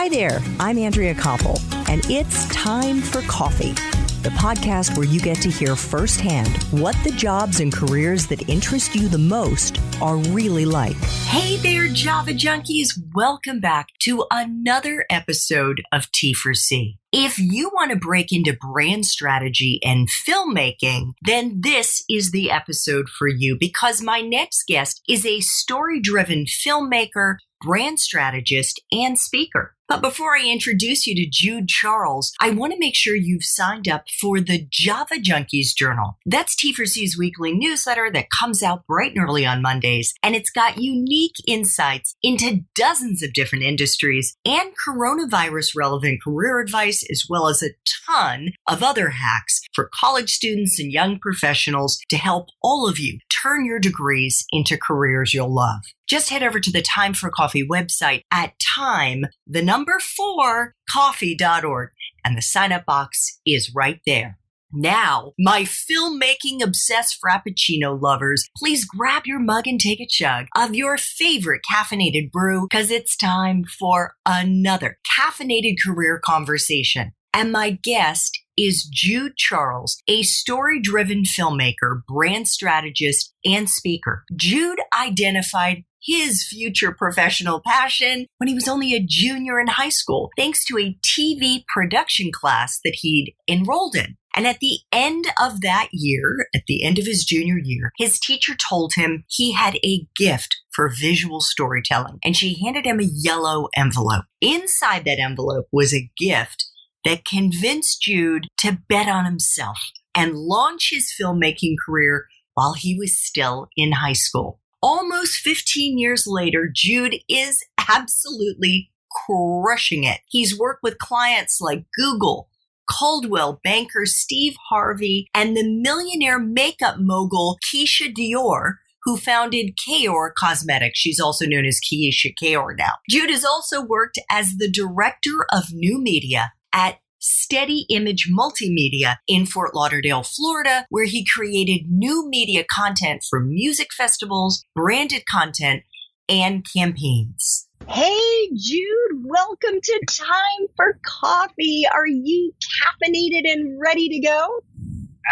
Hi there, I'm Andrea Koppel, and it's time for coffee, the podcast where you get to hear firsthand what the jobs and careers that interest you the most are really like. Hey there, Java Junkies. Welcome back to another episode of T4C. If you want to break into brand strategy and filmmaking, then this is the episode for you because my next guest is a story-driven filmmaker, brand strategist, and speaker. But before I introduce you to Jude Charles, I want to make sure you've signed up for the Java Junkies Journal. That's T4C's weekly newsletter that comes out bright and early on Mondays, and it's got unique insights into dozens of different industries and coronavirus-relevant career advice, as well as a ton of other hacks for college students and young professionals to help all of you turn your degrees into careers you'll love. Just head over to the Time for Coffee website at time4coffee.org, and the sign-up box is right there. Now, my filmmaking obsessed Frappuccino lovers, please grab your mug and take a chug of your favorite caffeinated brew, because it's time for another caffeinated career conversation. And my guest is Jude Charles, a story-driven filmmaker, brand strategist, and speaker. Jude identified his future professional passion when he was only a junior in high school, thanks to a TV production class that he'd enrolled in. And at the end of that year, at the end of his junior year, his teacher told him he had a gift for visual storytelling, and she handed him a yellow envelope. Inside that envelope was a gift that convinced Jude to bet on himself and launch his filmmaking career while he was still in high school. Almost 15 years later, Jude is absolutely crushing it. He's worked with clients like Google, Coldwell Banker Steve Harvey, and the millionaire makeup mogul Keisha Dior, who founded Kayor Cosmetics. She's also known as Keisha Kayor now. Jude has also worked as the director of new media at Steady Image Multimedia in Fort Lauderdale, Florida, where he created new media content for music festivals, branded content, and campaigns. Hey, Jude, welcome to Time for Coffee. Are you caffeinated and ready to go?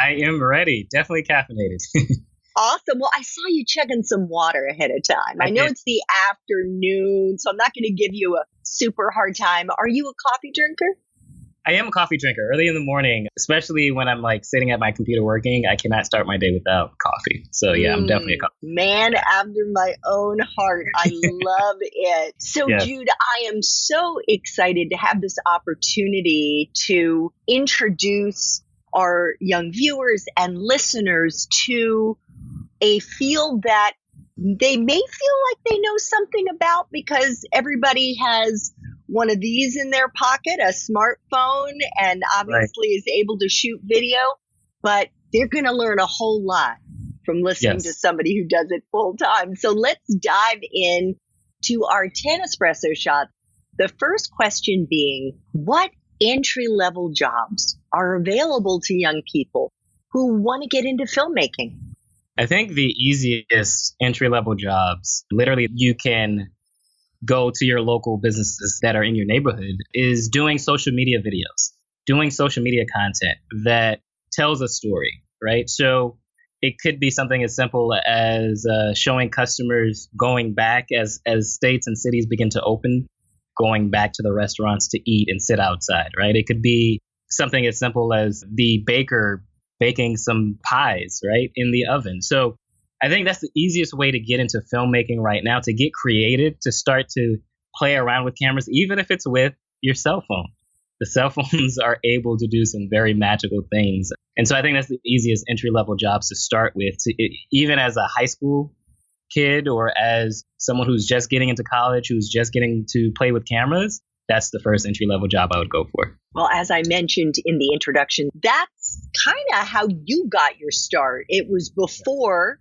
I am ready. Definitely caffeinated. Awesome. Well, I saw you chugging some water ahead of time. I know it's the afternoon, so I'm not going to give you a super hard time. Are you a coffee drinker? I am a coffee drinker early in the morning, especially when I'm sitting at my computer working. I cannot start my day without coffee. So yeah, I'm definitely a coffee. Man after my own heart. I love it. So yes. Jude, I am so excited to have this opportunity to introduce our young viewers and listeners to a field that they may feel like they know something about because everybody has one of these in their pocket, a smartphone, and obviously is able to shoot video, but they're going to learn a whole lot from listening to somebody who does it full time. So let's dive in to our 10 espresso shots. The first question being, what entry-level jobs are available to young people who want to get into filmmaking? I think the easiest entry-level jobs, literally you can go to your local businesses that are in your neighborhood, is doing social media videos, doing social media content that tells a story, right? So it could be something as simple as showing customers going back as states and cities begin to open, going back to the restaurants to eat and sit outside, right? It could be something as simple as the baker baking some pies, right, in the oven. So I think that's the easiest way to get into filmmaking right now, to get creative, to start to play around with cameras, even if it's with your cell phone. The cell phones are able to do some very magical things. And so I think that's the easiest entry-level jobs to start with, even as a high school kid or as someone who's just getting into college, who's just getting to play with cameras. That's the first entry-level job I would go for. Well, as I mentioned in the introduction, that's kind of how you got your start. It was before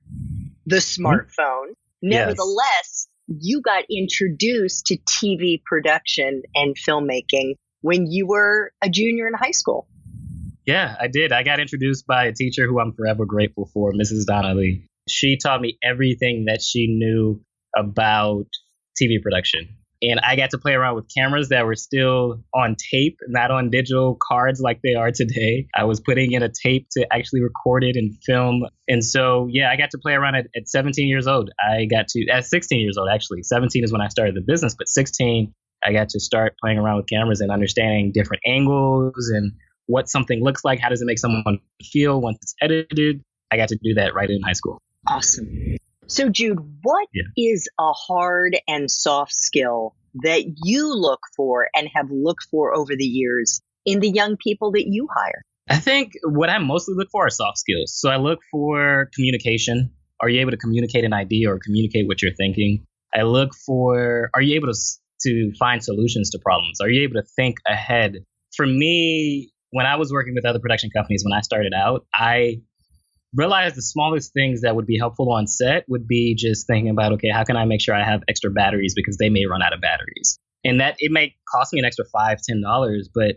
the smartphone. Nevertheless, you got introduced to TV production and filmmaking when you were a junior in high school. Yeah, I did. I got introduced by a teacher who I'm forever grateful for, Mrs. Donnelly. She taught me everything that she knew about TV production. And I got to play around with cameras that were still on tape, not on digital cards like they are today. I was putting in a tape to actually record it and film. And so, yeah, I got to play around at 17 years old. At 16 years old, actually. 17 is when I started the business, but 16, I got to start playing around with cameras and understanding different angles and what something looks like. How does it make someone feel once it's edited? I got to do that right in high school. Awesome. So, Jude, what is a hard and soft skill that you look for and have looked for over the years in the young people that you hire? I think what I mostly look for are soft skills. So I look for communication. Are you able to communicate an idea or communicate what you're thinking? I look for, are you able to find solutions to problems? Are you able to think ahead? For me, when I was working with other production companies, when I started out, I realized the smallest things that would be helpful on set would be just thinking about, okay, how can I make sure I have extra batteries because they may run out of batteries? And that it may cost me an extra $5, $10, but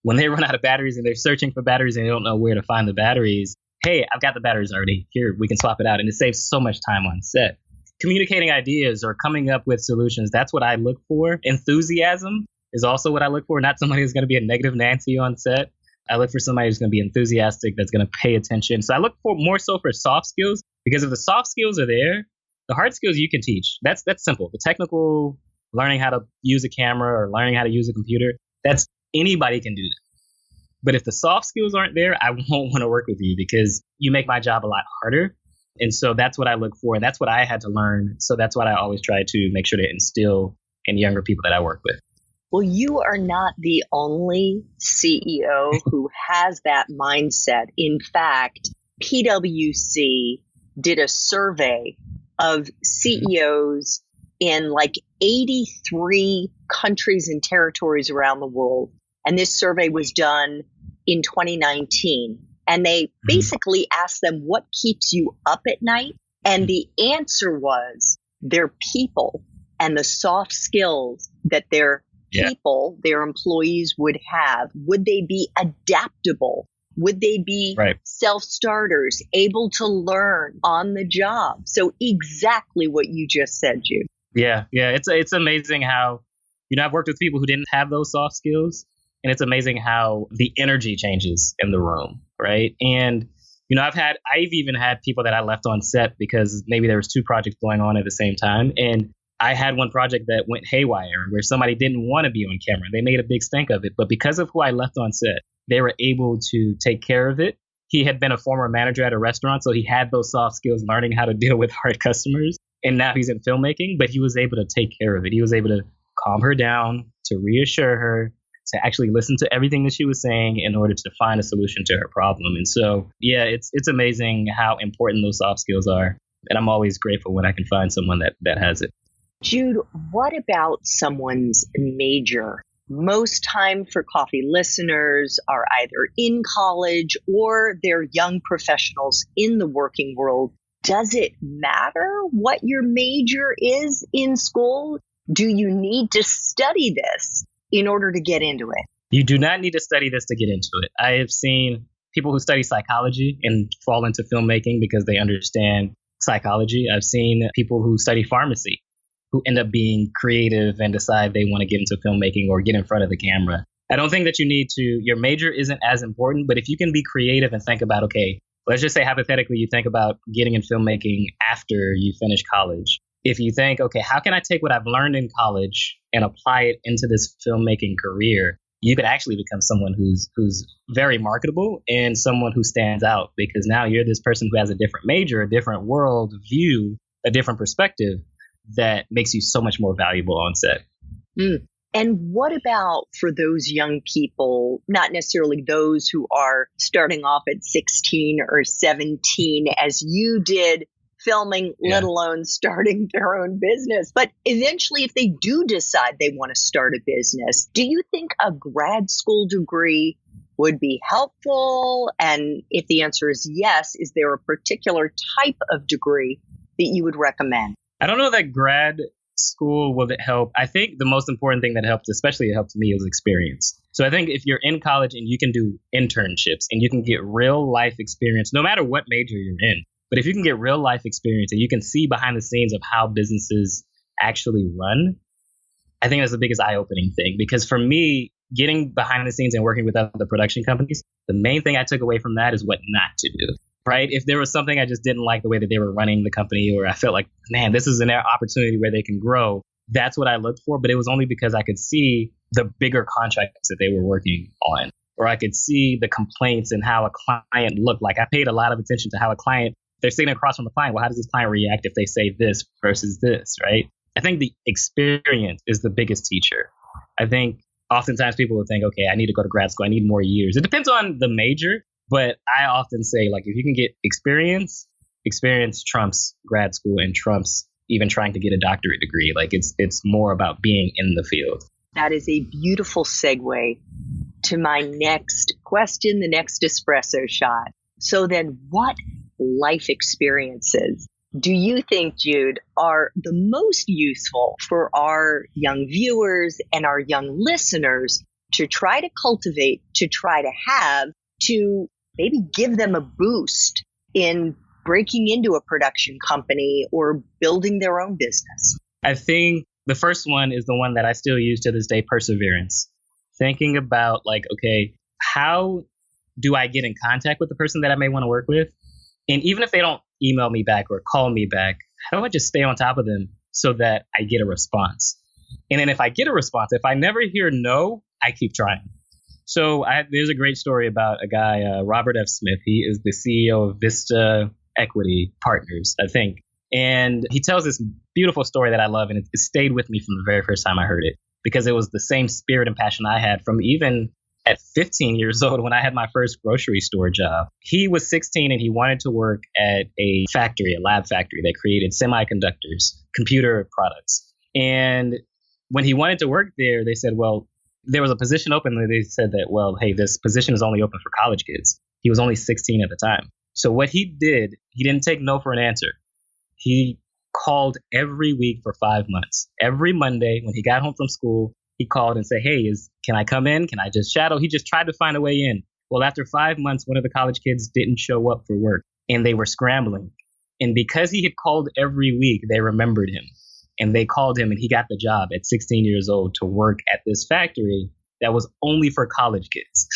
when they run out of batteries and they're searching for batteries and they don't know where to find the batteries, hey, I've got the batteries already. Here, we can swap it out. And it saves so much time on set. Communicating ideas or coming up with solutions, that's what I look for. Enthusiasm is also what I look for. Not somebody who's going to be a negative Nancy on set. I look for somebody who's going to be enthusiastic, that's going to pay attention. So I look for more so for soft skills, because if the soft skills are there, the hard skills you can teach. That's simple. The technical, learning how to use a camera or learning how to use a computer, that's anybody can do that. But if the soft skills aren't there, I won't want to work with you because you make my job a lot harder. And so that's what I look for. And that's what I had to learn. So that's what I always try to make sure to instill in younger people that I work with. Well, you are not the only CEO who has that mindset. In fact, PwC did a survey of CEOs in like 83 countries and territories around the world. And this survey was done in 2019. And they basically asked them, what keeps you up at night? And the answer was their people and the soft skills that their people, their employees would have. Would they be adaptable? Would they be self-starters, able to learn on the job? So exactly what you just said, Jude. Yeah. It's amazing how, I've worked with people who didn't have those soft skills. And it's amazing how the energy changes in the room, right? And, I've even had people that I left on set because maybe there was 2 projects going on at the same time. And I had one project that went haywire where somebody didn't want to be on camera. They made a big stink of it. But because of who I left on set, they were able to take care of it. He had been a former manager at a restaurant, so he had those soft skills learning how to deal with hard customers. And now he's in filmmaking, but he was able to take care of it. He was able to calm her down, to reassure her, to actually listen to everything that she was saying in order to find a solution to her problem. And so, it's amazing how important those soft skills are. And I'm always grateful when I can find someone that has it. Jude, what about someone's major? Most Time for Coffee listeners are either in college or they're young professionals in the working world. Does it matter what your major is in school? Do you need to study this in order to get into it? You do not need to study this to get into it. I have seen people who study psychology and fall into filmmaking because they understand psychology. I've seen people who study pharmacy who end up being creative and decide they want to get into filmmaking or get in front of the camera. I don't think that your major isn't as important, but if you can be creative and think about, okay, let's just say hypothetically you think about getting in filmmaking after you finish college. If you think, okay, how can I take what I've learned in college and apply it into this filmmaking career? You could actually become someone who's very marketable and someone who stands out because now you're this person who has a different major, a different world view, a different perspective that makes you so much more valuable on set. And what about for those young people, not necessarily those who are starting off at 16 or 17 as you did filming, let alone starting their own business. But eventually, if they do decide they want to start a business, do you think a grad school degree would be helpful? And if the answer is yes, is there a particular type of degree that you would recommend? I don't know that grad school will help. I think the most important thing that helped, especially it helped me, is experience. So I think if you're in college and you can do internships and you can get real life experience, no matter what major you're in, but if you can get real life experience and you can see behind the scenes of how businesses actually run, I think that's the biggest eye-opening thing, because for me, getting behind the scenes and working with other production companies, the main thing I took away from that is what not to do, right? If there was something I just didn't like the way that they were running the company, or I felt like, man, this is an opportunity where they can grow, that's what I looked for. But it was only because I could see the bigger contracts that they were working on, or I could see the complaints and how a client looked like. I paid a lot of attention to how a client, they're sitting across from the client. Well, how does this client react if they say this versus this, right? I think the experience is the biggest teacher. I think oftentimes people will think, okay, I need to go to grad school. I need more years. It depends on the major, but I often say, like, if you can get experience trumps grad school and trumps even trying to get a doctorate degree. Like, it's more about being in the field. That is a beautiful segue to my next question, the next espresso shot. So then what life experiences do you think, Jude, are the most useful for our young viewers and our young listeners to try to cultivate, to try to have, to maybe give them a boost in breaking into a production company or building their own business? I think the first one is the one that I still use to this day, perseverance. Thinking about, like, okay, how do I get in contact with the person that I may want to work with? And even if they don't email me back or call me back, how do I just stay on top of them so that I get a response? And then if I get a response, if I never hear no, I keep trying. So there's a great story about a guy, Robert F. Smith. He is the CEO of Vista Equity Partners, I think. And he tells this beautiful story that I love, and it stayed with me from the very first time I heard it, because it was the same spirit and passion I had from even at 15 years old when I had my first grocery store job. He was 16 and he wanted to work at a factory, a lab factory that created semiconductors, computer products. And when he wanted to work there, they said, well, there was a position open. And they said that, well, hey, this position is only open for college kids. He was only 16 at the time. So what he did, he didn't take no for an answer. He called every week for 5 months. Every Monday when he got home from school, he called and said, hey, can I come in? Can I just shadow? He just tried to find a way in. Well, after 5 months, one of the college kids didn't show up for work and they were scrambling. And because he had called every week, they remembered him and they called him and he got the job at 16 years old to work at this factory that was only for college kids.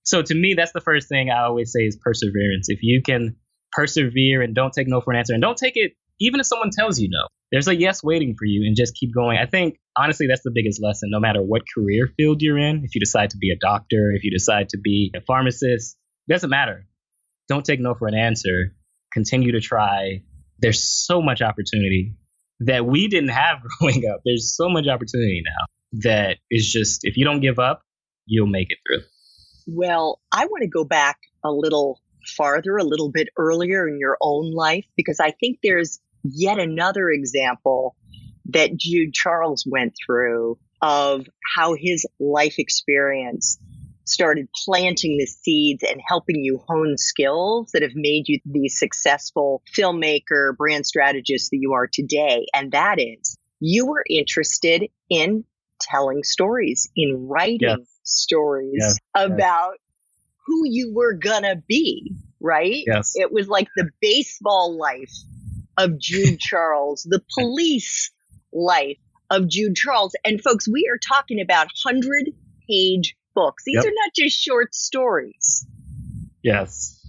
So to me, that's the first thing I always say is perseverance. If you can persevere and don't take no for an answer, and don't take it even if someone tells you no. There's a yes waiting for you, and just keep going. I think, honestly, that's the biggest lesson. No matter what career field you're in, if you decide to be a doctor, if you decide to be a pharmacist, it doesn't matter. Don't take no for an answer. Continue to try. There's so much opportunity that we didn't have growing up. There's so much opportunity now that is just, if you don't give up, you'll make it through. Well, I want to go back a little farther, a little bit earlier in your own life, because I think there's yet another example that Jude Charles went through of how his life experience started planting the seeds and helping you hone skills that have made you the successful filmmaker, brand strategist that you are today. And that is, you were interested in telling stories, in writing stories about who you were gonna be, right? Yes. It was like the baseball life of Jude Charles, the police life of Jude Charles. And folks, we are talking about 100-page books. These are not just short stories. Yes.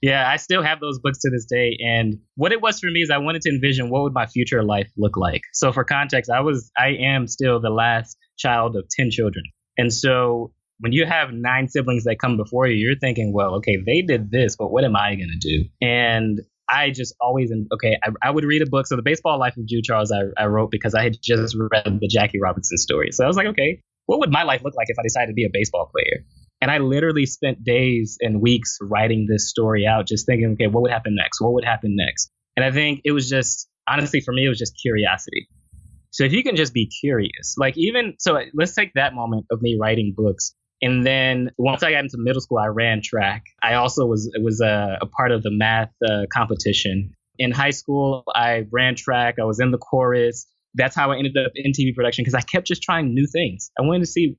Yeah, I still have those books to this day. And what it was for me is I wanted to envision what would my future life look like. So for context, I am still the last child of 10 children. And so when you have 9 siblings that come before you, you're thinking, well, okay, they did this, but what am I going to do? And I just always, I would read a book. So The Baseball Life of Jude Charles, I wrote because I had just read the Jackie Robinson story. So I was like, okay, what would my life look like if I decided to be a baseball player? And I literally spent days and weeks writing this story out, just thinking, okay, what would happen next? What would happen next? And I think it was just, honestly, for me, it was just curiosity. So if you can just be curious, let's take that moment of me writing books. And then once I got into middle school, I ran track. I also was a part of the math competition. In high school, I ran track. I was in the chorus. That's how I ended up in TV production, because I kept just trying new things. I wanted to see,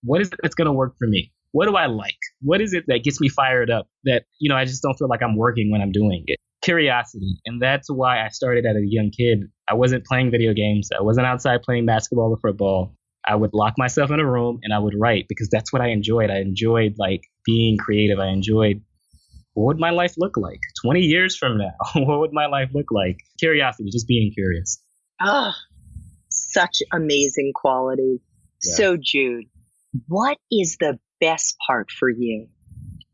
what is it that's going to work for me? What do I like? What is it that gets me fired up that, I just don't feel like I'm working when I'm doing it? Curiosity. And that's why I started at a young kid. I wasn't playing video games. I wasn't outside playing basketball or football. I would lock myself in a room and I would write because that's what I enjoyed. I enjoyed like being creative. I enjoyed what would my life look like 20 years from now? What would my life look like? Curiosity, just being curious. Oh, such amazing quality. Yeah. So, Jude, what is the best part for you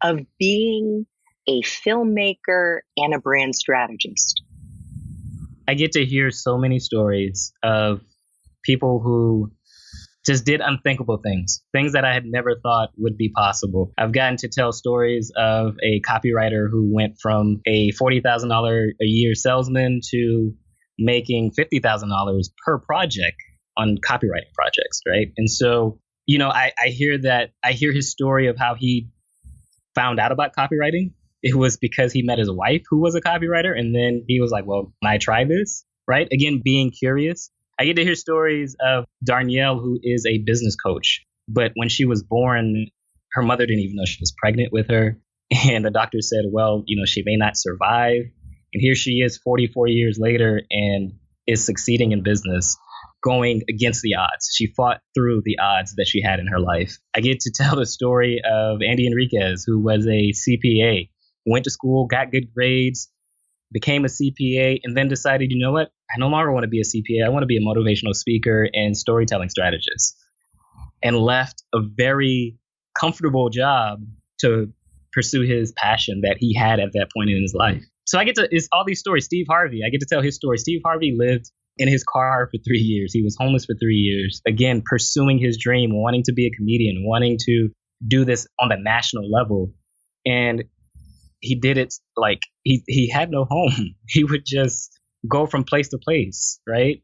of being a filmmaker and a brand strategist? I get to hear so many stories of people who just did unthinkable things that I had never thought would be possible. I've gotten to tell stories of a copywriter who went from a $40,000 a year salesman to making $50,000 per project on copywriting projects, right? And so, I hear his story of how he found out about copywriting. It was because he met his wife who was a copywriter. And then he was like, well, can I try this? Right? Again, being curious. I get to hear stories of Darnielle, who is a business coach. But when she was born, her mother didn't even know she was pregnant with her. And the doctor said, well, she may not survive. And here she is 44 years later and is succeeding in business, going against the odds. She fought through the odds that she had in her life. I get to tell the story of Andy Enriquez, who was a CPA, went to school, got good grades, became a CPA, and then decided, you know what? I no longer want to be a CPA. I want to be a motivational speaker and storytelling strategist, and left a very comfortable job to pursue his passion that he had at that point in his life. So it's all these stories. Steve Harvey, I get to tell his story. Steve Harvey lived in his car for 3 years. He was homeless for 3 years. Again, pursuing his dream, wanting to be a comedian, wanting to do this on the national level. And he did it like he had no home. He would just go from place to place, right?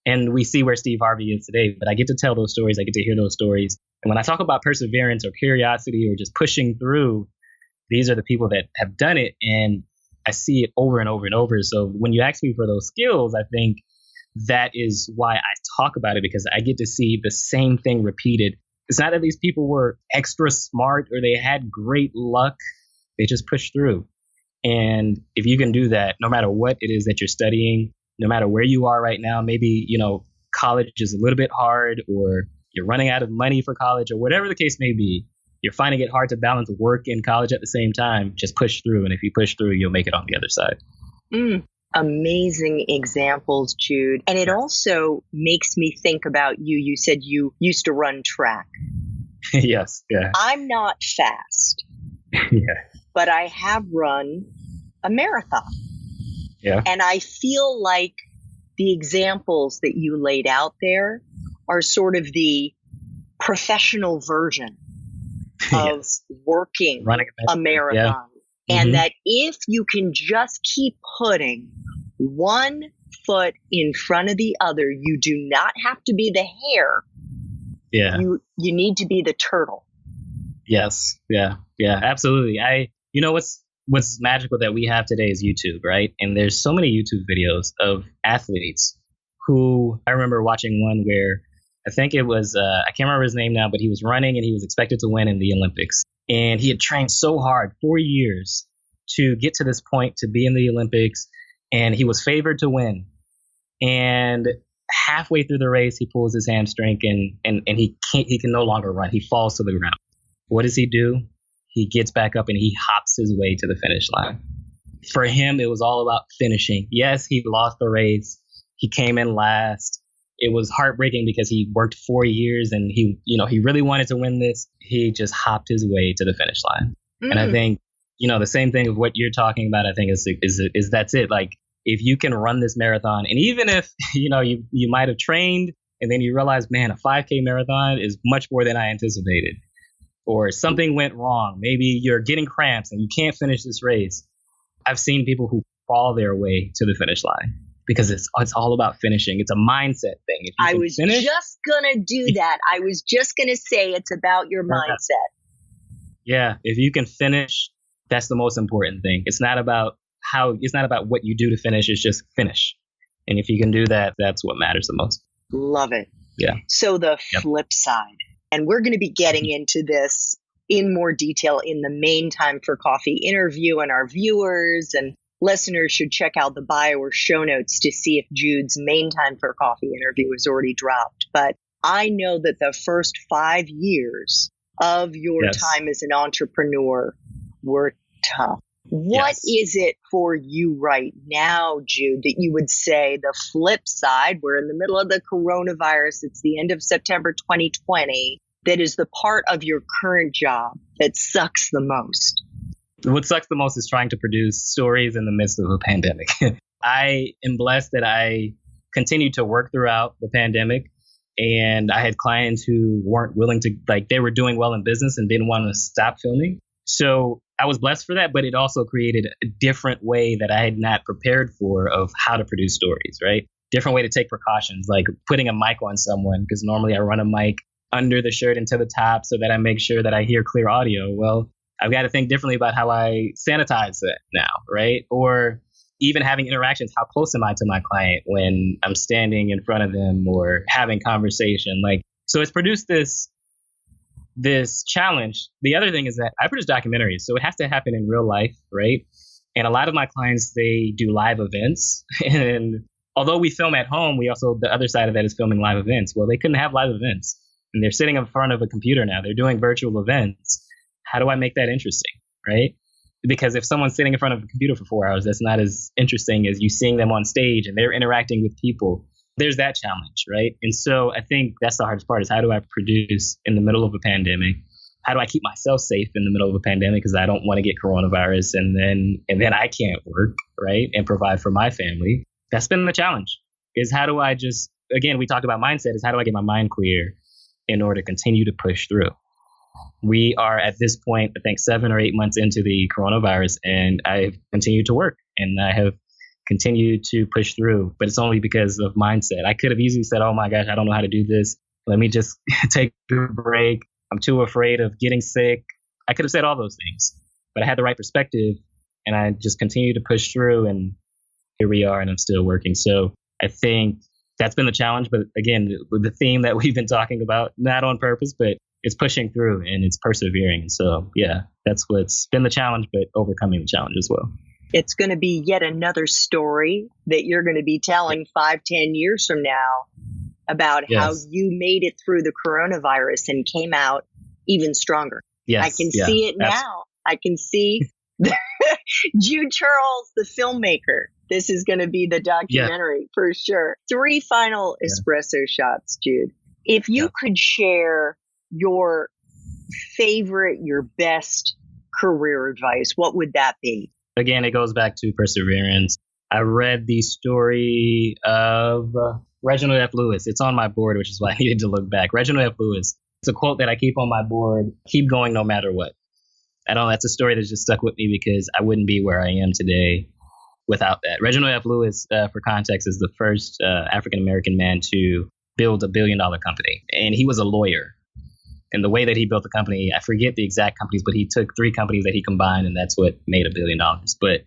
And we see where Steve Harvey is today. But I get to tell those stories. I get to hear those stories. And when I talk about perseverance or curiosity or just pushing through, these are the people that have done it. And I see it over and over and over. So when you ask me for those skills, I think that is why I talk about it, because I get to see the same thing repeated. It's not that these people were extra smart or they had great luck. They just pushed through. And if you can do that, no matter what it is that you're studying, no matter where you are right now, maybe, college is a little bit hard, or you're running out of money for college, or whatever the case may be, you're finding it hard to balance work and college at the same time, just push through. And if you push through, you'll make it on the other side. Amazing examples, Jude. And it also makes me think about you. You said you used to run track. Yes. Yeah. I'm not fast. Yeah. But I have run a marathon. Yeah. And I feel like the examples that you laid out there are sort of the professional version of working a marathon. Yeah. And that if you can just keep putting one foot in front of the other, you do not have to be the hare. Yeah. You need to be the turtle. Yes. Yeah. Yeah, absolutely. What's magical that we have today is YouTube, right? And there's so many YouTube videos of athletes who, I remember watching one where I think it was, I can't remember his name now, but he was running and he was expected to win in the Olympics. And he had trained so hard, 4 years, to get to this point, to be in the Olympics. And he was favored to win. And halfway through the race, he pulls his hamstring and he can no longer run. He falls to the ground. What does he do? He gets back up and he hops his way to the finish line. For him, it was all about finishing. Yes, he lost the race. He came in last. It was heartbreaking because he worked 4 years and he really wanted to win this. He just hopped his way to the finish line. And I think, the same thing of what you're talking about, I think is that's it. Like, if you can run this marathon, and even if, you might have trained and then you realize, man, a 5K marathon is much more than I anticipated, or something went wrong. Maybe you're getting cramps and you can't finish this race. I've seen people who fall their way to the finish line because it's all about finishing. It's a mindset thing. If you I was just going to do that. I was just going to say it's about your mindset. Yeah. If you can finish, that's the most important thing. It's not about what you do to finish. It's just finish. And if you can do that, that's what matters the most. Love it. Yeah. So the flip side, and we're going to be getting into this in more detail in the main Time for Coffee interview, and our viewers and listeners should check out the bio or show notes to see if Jude's main Time for Coffee interview is already dropped. But I know that the first 5 years of your time as an entrepreneur were tough. What is it for you right now, Jude, that you would say the flip side? We're in the middle of the coronavirus. It's the end of September 2020. That is the part of your current job that sucks the most. What sucks the most is trying to produce stories in the midst of a pandemic. I am blessed that I continued to work throughout the pandemic. And I had clients who weren't willing to, they were doing well in business and didn't want to stop filming. So I was blessed for that, but it also created a different way that I had not prepared for of how to produce stories, right? Different way to take precautions, like putting a mic on someone, because normally I run a mic under the shirt and to the top so that I make sure that I hear clear audio. Well, I've got to think differently about how I sanitize that now, right? Or even having interactions, how close am I to my client when I'm standing in front of them or having conversation? So it's produced this challenge. The other thing is that I produce documentaries, so it has to happen in real life, right? And a lot of my clients, they do live events. And although we film at home, we also, the other side of that is filming live events. Well, they couldn't have live events. And they're sitting in front of a computer now. They're doing virtual events. How do I make that interesting, right? Because if someone's sitting in front of a computer for 4 hours, that's not as interesting as you seeing them on stage and they're interacting with people. There's that challenge, right? And so I think that's the hardest part is how do I produce in the middle of a pandemic? How do I keep myself safe in the middle of a pandemic because I don't want to get coronavirus and then I can't work, right? And provide for my family. That's been the challenge is how do I just, again, we talked about mindset is how do I get my mind clear in order to continue to push through? We are at this point, I think 7 or 8 months into the coronavirus and I've continued to work and I have continued to push through, but it's only because of mindset. I could have easily said, oh my gosh, I don't know how to do this. Let me just take a break. I'm too afraid of getting sick. I could have said all those things, but I had the right perspective and I just continued to push through and here we are and I'm still working. So I think that's been the challenge. But again, the theme that we've been talking about, not on purpose, but it's pushing through and it's persevering. And so, yeah, that's what's been the challenge, but overcoming the challenge as well. It's going to be yet another story that you're going to be telling 5-10 years from now about how you made it through the coronavirus and came out even stronger. Yes, I can see it now. I can see Jude Charles, the filmmaker. This is going to be the documentary for sure. 3 final espresso shots, Jude. If you could share your favorite, your best career advice, what would that be? Again, it goes back to perseverance. I read the story of Reginald F. Lewis. It's on my board, which is why I needed to look back. Reginald F. Lewis. It's a quote that I keep on my board. Keep going no matter what. I don't know. That's a story that just stuck with me because I wouldn't be where I am today without that. Reginald F. Lewis, for context, is the first African-American man to build $1 billion company. And he was a lawyer. And the way that he built the company, I forget the exact companies, but he took 3 companies that he combined, and that's what made $1 billion. But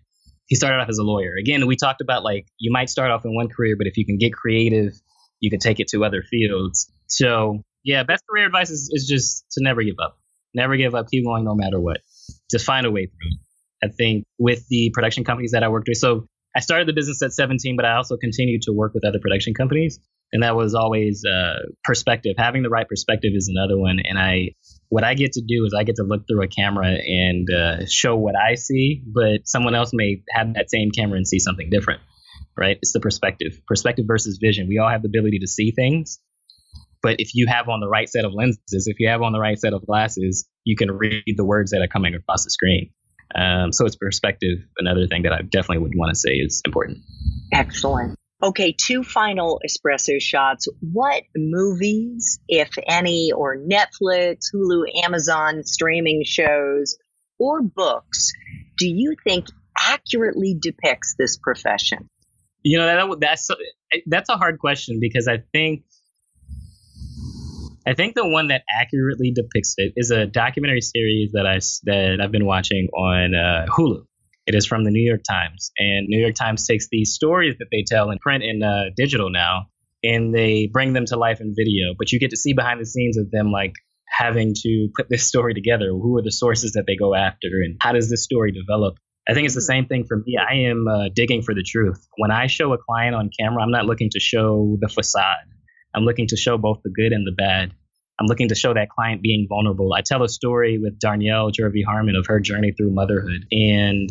he started off as a lawyer. Again, we talked about you might start off in one career, but if you can get creative, you can take it to other fields. So, yeah, best career advice is just to never give up. Never give up. Keep going no matter what. Just find a way through it. I think with the production companies that I worked with, so I started the business at 17, but I also continued to work with other production companies. And that was always perspective. Having the right perspective is another one. And what I get to do is I get to look through a camera and show what I see, but someone else may have that same camera and see something different, right? It's the perspective versus vision. We all have the ability to see things, but if you have on the right set of lenses, if you have on the right set of glasses, you can read the words that are coming across the screen. So it's perspective, another thing that I definitely would want to say is important. Excellent. Okay, 2 final espresso shots. What movies, if any, or Netflix, Hulu, Amazon streaming shows, or books do you think accurately depicts this profession? You know, that's a hard question because I think the one that accurately depicts it is a documentary series that I've been watching on Hulu. It is from the New York Times, and New York Times takes these stories that they tell in print and digital now, and they bring them to life in video. But you get to see behind the scenes of them having to put this story together. Who are the sources that they go after, and how does this story develop? I think it's the same thing for me. I am digging for the truth. When I show a client on camera, I'm not looking to show the facade. I'm looking to show both the good and the bad. I'm looking to show that client being vulnerable. I tell a story with Darnell Jervey Harmon of her journey through motherhood. And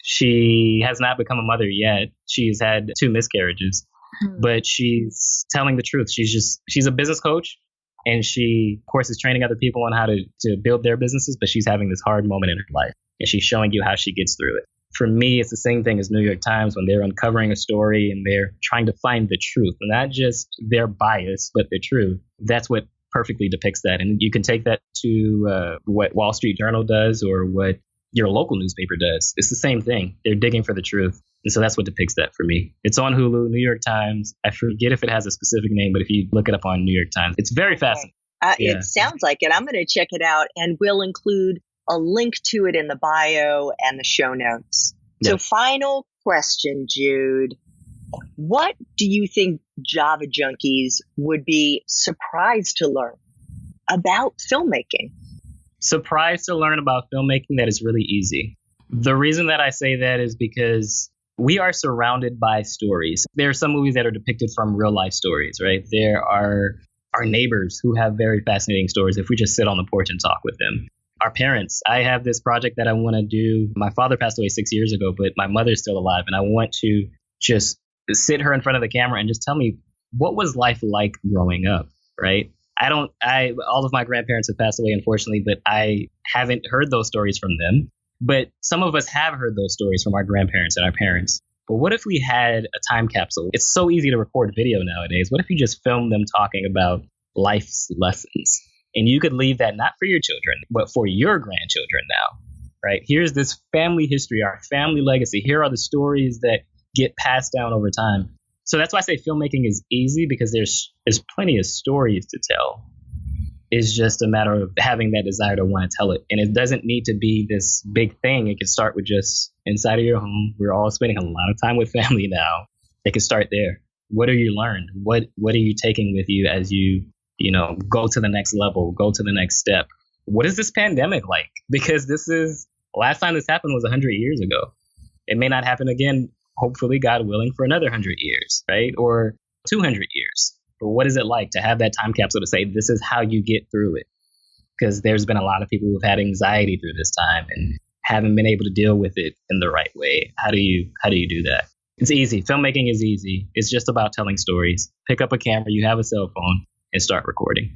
she has not become a mother yet. She's had 2 miscarriages, but she's telling the truth. She's a business coach, and she, of course, is training other people on how to build their businesses, but she's having this hard moment in her life, and she's showing you how she gets through it. For me, it's the same thing as New York Times when they're uncovering a story and they're trying to find the truth, not just their bias, but the truth. That's what perfectly depicts that. And you can take that to what Wall Street Journal does or what your local newspaper does. It's the same thing. They're digging for the truth. And so that's what depicts that for me. It's on Hulu, New York Times. I forget if it has a specific name, but if you look it up on New York Times, it's very fascinating. It sounds like it. I'm going to check it out, and we'll include a link to it in the bio and the show notes. So final question, Jude. What do you think Java junkies would be surprised to learn about filmmaking? Surprised to learn about filmmaking that is really easy. The reason that I say that is because we are surrounded by stories. There are some movies that are depicted from real life stories, right? There are our neighbors who have very fascinating stories if we just sit on the porch and talk with them. Our parents. I have this project that I want to do. My father passed away 6 years ago, but my mother's still alive. And I want to just sit her in front of the camera and just tell me, what was life like growing up, right? All of my grandparents have passed away, unfortunately, but I haven't heard those stories from them. But some of us have heard those stories from our grandparents and our parents. But what if we had a time capsule? It's so easy to record video nowadays. What if you just filmed them talking about life's lessons? And you could leave that not for your children, but for your grandchildren now, right? Here's this family history, our family legacy. Here are the stories that get passed down over time. So that's why I say filmmaking is easy, because there's plenty of stories to tell. It's just a matter of having that desire to want to tell it. And it doesn't need to be this big thing. It can start with just inside of your home. We're all spending a lot of time with family now. It can start there. What have you learned? What are you taking with you as you go to the next level, go to the next step? What is this pandemic like? Because last time this happened was 100 years ago. It may not happen again, hopefully, God willing, for another 100 years, right? Or 200 years. But what is it like to have that time capsule to say, this is how you get through it? Because there's been a lot of people who've had anxiety through this time and haven't been able to deal with it in the right way. How do you do that? It's easy. Filmmaking is easy. It's just about telling stories. Pick up a camera, you have a cell phone, and start recording.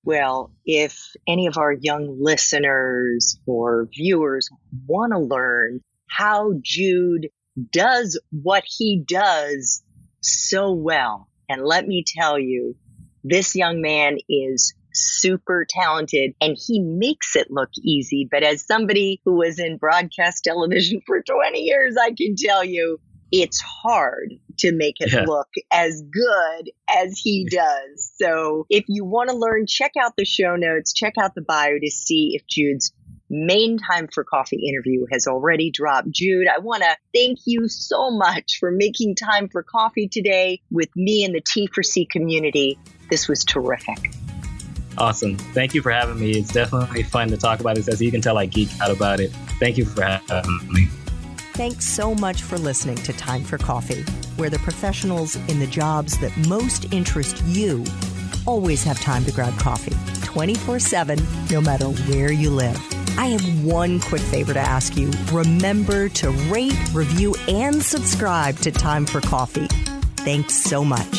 Well, if any of our young listeners or viewers want to learn how Jude does what he does so well, and let me tell you, this young man is super talented and he makes it look easy. But as somebody who was in broadcast television for 20 years, I can tell you it's hard to make it look as good as he does. So if you want to learn, check out the show notes, check out the bio to see if Jude's main Time for Coffee interview has already dropped. Jude, I want to thank you so much for making time for coffee today with me and the T4C community. This was terrific. Awesome. Thank you for having me. It's definitely fun to talk about this. As you can tell, I geek out about it. Thank you for having me. Thanks so much for listening to Time for Coffee, where the professionals in the jobs that most interest you always have time to grab coffee 24/7, no matter where you live. I have one quick favor to ask you. Remember to rate, review, and subscribe to Time for Coffee. Thanks so much.